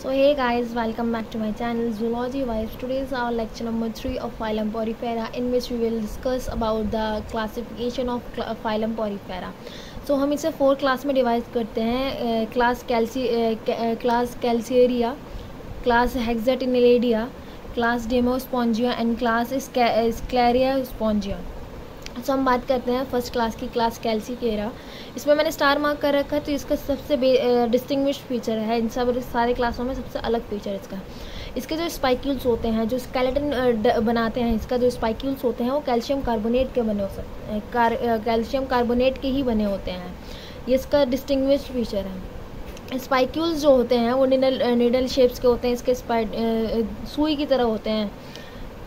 So hey guys, welcome back to my channel Zoology Vibes. Today is our lecture number 3 of Phylum Porifera, in which we will discuss about the classification of Phylum Porifera. So हम इसे 4 class में divide करते हैं. Class Calcarea, class Hexactinellida, class Demospongiae and class Sclerospongiae. तो हम बात करते हैं फर्स्ट क्लास की, क्लास कैल्सिकेरा. इसमें मैंने स्टार मार्क कर रखा है, तो इसका सबसे डिस्टिंग्विश्ड फीचर है इन सब सारे क्लासों में सबसे अलग फीचर इसका. इसके जो स्पाइक्यूल्स होते हैं, जो स्केलेटन बनाते हैं, इसका जो स्पाइक्यूल्स होते हैं वो कैल्शियम कार्बोनेट के बने हो सकते हैं, कैल्शियम कार्बोनेट के ही बने होते हैं. ये इसका डिस्टिंग्विश्ड फीचर है. स्पाइक्यूल्स जो होते हैं वो निडल शेप्स के होते हैं. इसके सुई की तरह होते हैं,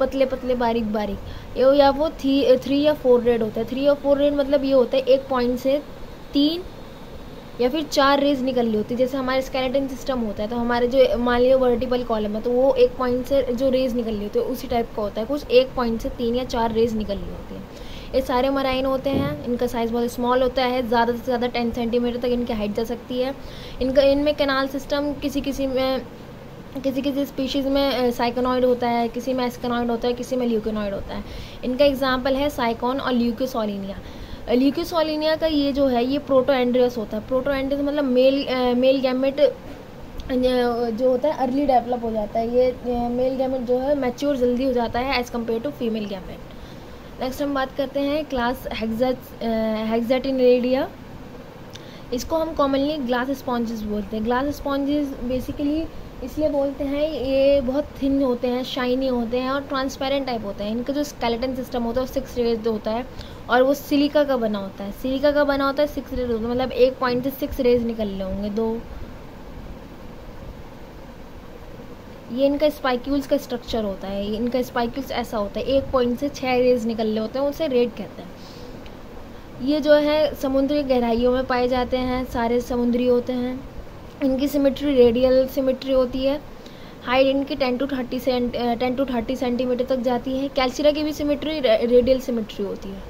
पतले पतले बारीक बारीक. ये या वो 3 या 4 रेड होता है. 3 या 4 रेड मतलब ये होता है एक पॉइंट से 3 या फिर 4 रेज निकल रही होती है. जैसे हमारे स्केलेटन सिस्टम होता है, तो हमारे जो मान लिया वर्टिकल कॉलम है, तो वो एक पॉइंट से जो रेज निकल रही होती है उसी टाइप का होता है. कुछ एक पॉइंट से 3 या 4 रेज निकल रही होती है. ये सारे मराइन होते हैं. इनका साइज़ बहुत स्मॉल होता है, ज़्यादा से ज़्यादा 10 सेंटीमीटर तक इनकी हाइट जा सकती है. इनमें कैनाल सिस्टम किसी स्पीशीज़ में साइकोनॉइड होता है, किसी में एस्केनॉइड होता है, किसी में ल्यूकेनॉइड होता है. इनका एग्जांपल है साइकॉन और ल्यूकोसोलिनिया. ल्यूकोसोलिनिया का ये जो है ये प्रोटोएंड्रियस होता है. प्रोटोएंड्रियस मतलब मेल गैमेट जो होता है अर्ली डेवलप हो जाता है. ये मेल गैमेट जो है मैच्योर जल्दी हो जाता है as compare to female gamete. Next हम बात करते हैं क्लास हेक्साटिनेलिडिया. इसको हम कॉमनली ग्लास स्पॉन्जेस बोलते हैं. ग्लास स्पॉन्जेस बेसिकली इसलिए बोलते हैं, ये बहुत थिन होते हैं, शाइनी होते हैं और ट्रांसपेरेंट टाइप होते हैं. इनका जो स्केलेटन सिस्टम होता है वो 6 रेज होता है और वो सिलिका का बना होता है. 6 रेज होता है, मतलब एक पॉइंट से 6 रेज निकल रहे होंगे. 2 ये इनका स्पाइक्यूल्स का स्ट्रक्चर होता है. इनका स्पाइक्यूल्स ऐसा होता है, एक पॉइंट से 6 रेज निकल रहे होते हैं, उसे रेड कहते हैं. ये जो है समुद्री गहराइयों में पाए जाते हैं, सारे समुद्री होते हैं. इनकी सिमेट्री रेडियल सिमेट्री होती है. हाइट इनकी 10 to 30 सेंटीमीटर तक जाती है. कैल्सिरा की भी सिमेट्री रेडियल सिमेट्री होती है.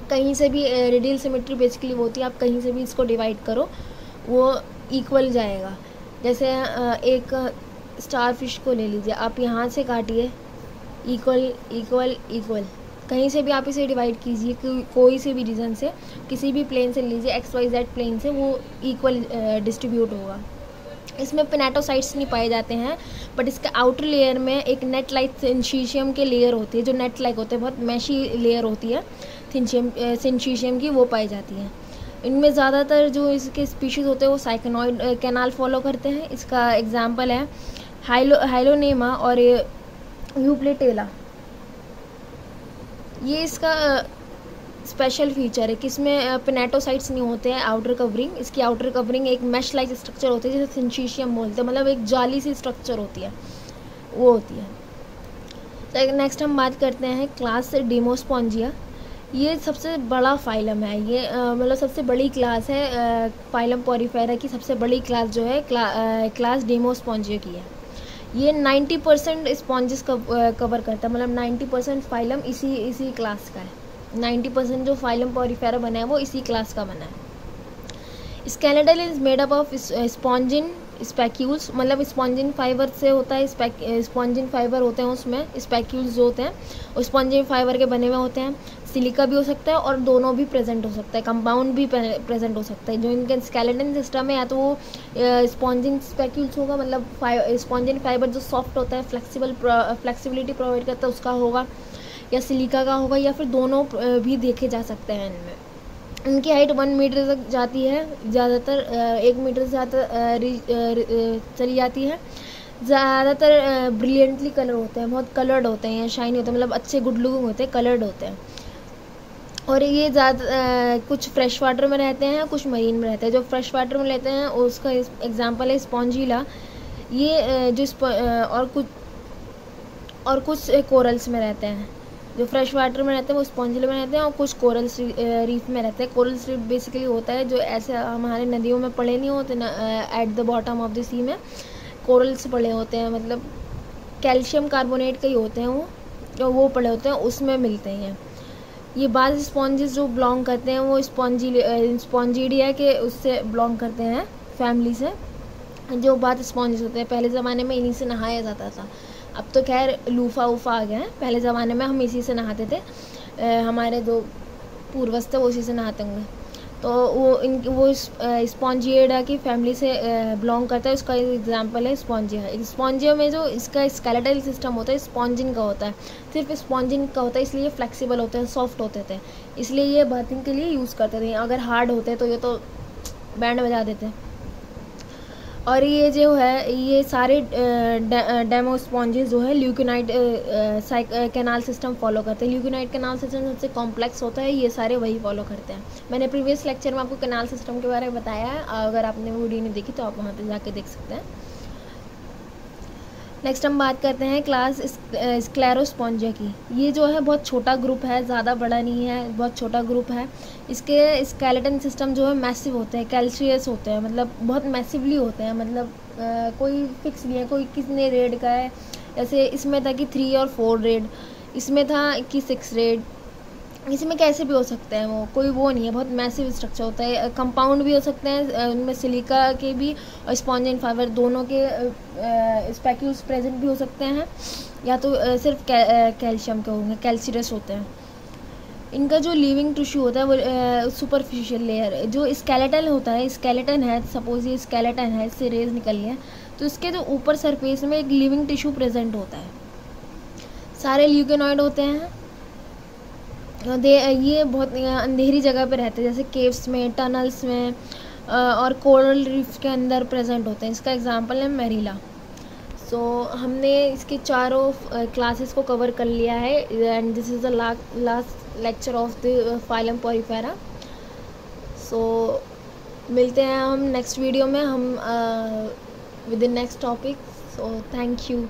कहीं से भी रेडियल सिमेट्री बेसिकली होती है, आप कहीं से भी इसको डिवाइड करो वो इक्वल जाएगा. जैसे एक स्टार फिश को ले लीजिए, आप यहाँ से काटिए, इक्वल इक्वल इक्वल. कहीं से भी आप इसे डिवाइड कीजिए, कोई से भी रीजन से, किसी भी प्लेन से लीजिए, XYZ प्लेन से, वो इक्वल डिस्ट्रीब्यूट होगा. इसमें पिनेटोसाइट्स नहीं पाए जाते हैं, बट इसके आउटर लेयर में एक नेट लाइक सिंचीशियम के लेयर होती है, जो नेट लाइक होते हैं, बहुत मैशी लेयर होती है सिंचीशियम की, वो पाई जाती है. इनमें ज़्यादातर जो इसके स्पीशीज़ होते हैं वो साइकोनॉइड कैनाल फॉलो करते हैं. इसका एग्जाम्पल है हाइलोनेमा और यूप्लेटेला. ये इसका स्पेशल फीचर है कि इसमें पिनेटोसाइट्स नहीं होते हैं आउटर कवरिंग. इसकी आउटर कवरिंग एक मैश लाइक स्ट्रक्चर होती है, जैसे सिंचीशियम बोलते हैं, मतलब एक जाली सी स्ट्रक्चर होती है, वो होती है. तो नेक्स्ट हम बात करते हैं क्लास डेमोस्पोंजिया. ये सबसे बड़ा फाइलम है. ये मतलब सबसे बड़ी क्लास है फाइलम पोरिफेरा की. सबसे बड़ी क्लास जो है क्लास डेमोस्पोंजिया की है. ये 90% स्पॉन्जेस कवर करता है, मतलब 90% फाइलम इसी क्लास का है. 90% जो फाइलम पोरिफेरा बना है वो इसी क्लास का बना है. Skeleton is made up of spongin spicules, मतलब स्पॉन्जिन फाइबर से होता है. स्पॉन्जिन फाइबर होते हैं उसमें, स्पैक्यूल्स जो होते हैं वो स्पॉन्जिन फाइबर के बने हुए होते हैं. सिलिका भी हो सकता है और दोनों भी प्रेजेंट हो सकता है, कंपाउंड भी प्रेजेंट हो सकता है. जो इनके स्केलेटन सिस्टम है, या तो वो स्पॉन्जिन स्पैक्यूल्स होगा, मतलब स्पॉन्जिन फाइबर जो सॉफ्ट होता है, फ्लेक्सिबिलिटी प्रोवाइड करता है, उसका होगा, या सिलिका का होगा, या फिर दोनों भी देखे जा सकते हैं. इनमें इनकी हाइट 1 मीटर तक जाती है, ज़्यादातर 1 मीटर से ज़्यादा चली जाती है. ज़्यादातर ब्रिलियंटली कलर होते हैं, बहुत कलर्ड होते हैं, शाइनी होते हैं, मतलब अच्छे गुड लुकिंग होते हैं, कलर्ड होते हैं. और ये ज़्यादा कुछ फ्रेश वाटर में रहते हैं, कुछ मरीन में रहते हैं. जो फ्रेश वाटर में रहते हैं उसका एग्जांपल है स्पॉन्जिला. ये जो और कुछ कोरल्स में रहते हैं. जो फ्रेश वाटर में रहते हैं वो स्पॉन्जिला में रहते हैं, और कुछ कोरल रीफ में रहते हैं. कोरल रीफ बेसिकली होता है जो ऐसे हमारे नदियों में पड़े नहीं होते ना, at the bottom of the sea में कोरल्स पड़े होते हैं, मतलब कैल्शियम कार्बोनेट के ही होते हैं वो पड़े होते हैं, उसमें मिलते हैं. ये बाद स्पॉन्जेस जो बिलोंग करते हैं वो स्पॉन्जिडिया के उससे बिलोंग करते हैं, फैमिली से. जो बात स्पॉन्जेस होते हैं, पहले ज़माने में इन्हीं से नहाया जाता था। अब तो खैर लूफा वूफा आ गया है, पहले ज़माने में हम इसी से नहाते थे। हमारे जो पूर्वज थे वो इसी से नहाते होंगे। तो वो स्पॉन्जिएडा की फैमिली से बिलोंग करता है। उसका एग्जांपल है स्पॉन्जिया। स्पॉन्जिया में जो इसका स्केलेटल सिस्टम होता है स्पॉन्जिन का होता है, सिर्फ स्पॉन्जिन का होता है, इसलिए फ्लेक्सिबल होते हैं, सॉफ्ट होते थे, इसलिए ये बर्थिंग के लिए यूज़ करते थे। अगर हार्ड होते तो ये तो बैंड बजा देते। और ये जो है ये सारे डेमो स्पॉन्जेस जो है ल्यूकेनाइट कैनाल सिस्टम फॉलो करते हैं। ल्यूकेनाइट कैनाल सिस्टम सबसे कॉम्प्लेक्स होता है, ये सारे वही फॉलो करते हैं। मैंने प्रीवियस लेक्चर में आपको कैनाल सिस्टम के बारे में बताया है, अगर आपने वीडियो नहीं देखी तो आप वहाँ पे जाके देख सकते हैं। नेक्स्ट हम बात करते हैं क्लास स्क्लेरोस्पॉन्जिया की। ये जो है बहुत छोटा ग्रुप है, ज़्यादा बड़ा नहीं है, बहुत छोटा ग्रुप है। इसके स्केलेटन सिस्टम जो है मैसिव होते हैं, कैल्शियस होते हैं, मतलब बहुत मैसिवली होते हैं, मतलब कोई फिक्स नहीं है कोई कितने रेड का है। जैसे इसमें था कि 3 और 4 रेड, इसमें था कि 6 रेड, इसमें कैसे भी हो सकते हैं, वो कोई वो नहीं है, बहुत मैसिव स्ट्रक्चर होता है। कंपाउंड भी हो सकते हैं उनमें, सिलिका के भी और स्पॉन्जिन फाइबर दोनों के स्पैक्यूल्स प्रेजेंट भी हो सकते हैं, या तो सिर्फ कैल्शियम के होंगे, कैल्सिरस होते हैं। इनका जो लिविंग टिश्यू होता है वो सुपरफिशियल लेयर, जो स्केलेटन होता है, स्केलेटन है, सपोज ये स्केलेटन है, इससे रेज निकली है, तो इसके जो ऊपर सरफेस में एक लिविंग टिश्यू प्रेजेंट होता है। सारे ल्यूकेनॉइड होते हैं, ये बहुत अंधेरी जगह पे रहते हैं, जैसे केव्स में, टनल्स में और कोरल रीफ के अंदर प्रेजेंट होते हैं। इसका एग्जांपल है मैरीला। सो हमने इसके चारों क्लासेस को कवर कर लिया है, and this is the last lecture of the phylum Porifera. So मिलते हैं हम नेक्स्ट वीडियो में, हम with the next topic. So thank you.